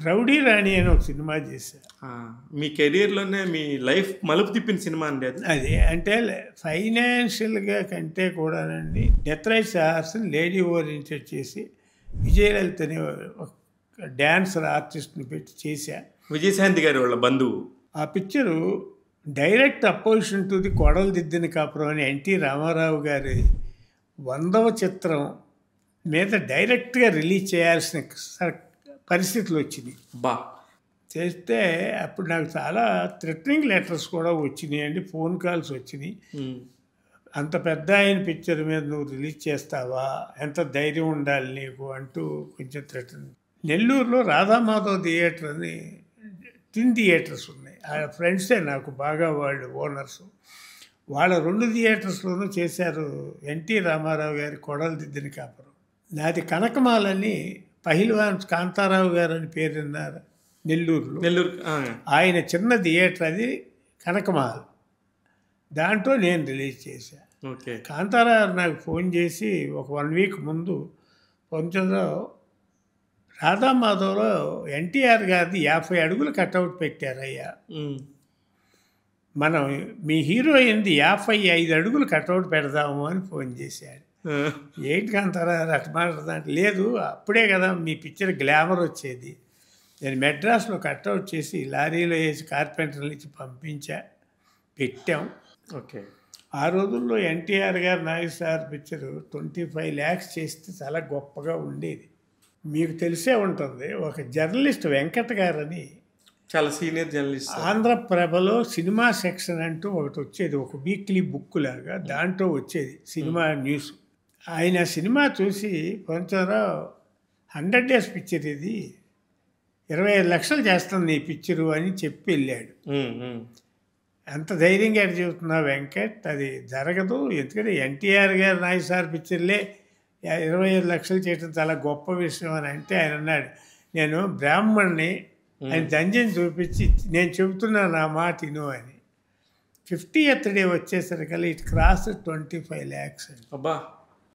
Rowdy రాణి అని ఒక cinema చేశా. మీ కెరీర్లోనే మీ లైఫ్ మలుపు తిప్పిన సినిమా అండి అది. అది అంటే ఫైనాన్షియల్గా కంటే కూడానండి డెత్ రైట్స్ ఆర్ట్స్ని లేడీ ఓరియంటెడ్ చేసి విజయలలితని ఒక డ్యాన్సర్ ఆర్టిస్ట్ని పెట్టి చేశా. విజయశాంతి గారి వాళ్ళ బంధువు. ఆ picture direct opposition to the Kodalu Diddina Kapuram అని ఎన్టీ రామారావు గారి 100వ చిత్రం మీద డైరెక్ట్గా రిలీజ్ చేయాల్సిన పరిస్థితులు వచ్చినాయి. బా చేస్తే అప్పుడు నాకు చాలా థ్రెటనింగ్ లెటర్స్ కూడా వచ్చినాయి అండి, ఫోన్ కాల్స్ వచ్చినాయి. అంత పెద్ద ఆయన పిక్చర్ మీద నువ్వు రిలీజ్ చేస్తావా, ఎంత ధైర్యం ఉండాలి నీకు అంటూ కొంచెం థ్రెటనింగ్. నెల్లూరులో రాధామాధవ్ థియేటర్ అని టిన్ థియేటర్స్ ఉన్నాయి. ఆ ఫ్రెండ్సే నాకు బాగా వాళ్ళు ఓనర్స్. వాళ్ళ 2 థియేటర్స్లోనూ చేశారు ఎన్టీ రామారావు గారి కొడలు దిద్దిన కాపురం. నాది కనకమాలని పహిల్వాన్ కాంతారావు గారు అని పేరున్నారు నెల్లూరులో. ఆయన చిన్న థియేటర్ అది కనకమాల్. దాంట్లో నేను రిలీజ్ చేశాను. కాంతారావు నాకు ఫోన్ చేసి ఒక 1 వీక్ ముందు పంచంలో రాధామాధవ్లో ఎన్టీఆర్ గారిది 50 అడుగులు కట్అవుట్ పెట్టారయ్యా, మనం మీ హీరోయిన్ది 55 అడుగులు కట్అవుట్ పెడదాము అని ఫోన్ చేశాడు. ఏంటి కాంతారా అట్లా మాట్లాడదా? లేదు, అప్పుడే కదా మీ పిక్చర్ గ్లామర్ వచ్చేది. నేను మెడ్రాస్లో కట్అవుట్ చేసి లారీలో వేసి కార్పెంటర్లు ఇచ్చి పంపించా, పెట్టాం. ఆ రోజుల్లో ఎన్టీఆర్ గారు నాగేశ్వర సార్ పిక్చరు 25 lakhs చేస్తే చాలా గొప్పగా ఉండేది. మీకు తెలిసే ఉంటుంది, ఒక జర్నలిస్ట్ వెంకట్ గారని, చాలా సీనియర్ జర్నలిస్ట్, ఆంధ్రప్రభలో సినిమా సెక్షన్ అంటూ ఒకటి వచ్చేది, ఒక వీక్లీ బుక్ లాగా, దాంట్లో వచ్చేది సినిమా న్యూస్. ఆయన సినిమా చూసి పంచారావు 100 days పిక్చర్ ఇది, 25 లక్షలు చేస్తుంది ఈ పిక్చరు అని చెప్పి వెళ్ళాడు. ఎంత ధైర్యంగా చెబుతున్నావు వెంకట్, అది జరగదు, ఎందుకంటే ఎన్టీఆర్ గారు నాయక్ సార్ పిక్చర్లే 25 లక్షలు చేయడం చాలా గొప్ప విషయం అని అంటే ఆయన అన్నాడు, నేను బ్రాహ్మణ్ణి, ఆయన దంజని చూపించి నేను చెబుతున్నా నా మాట ఇను అని. 50th day వచ్చేసరికల్లా ఇట్ క్రాస్ 25 lakhs అండి. అబ్బా.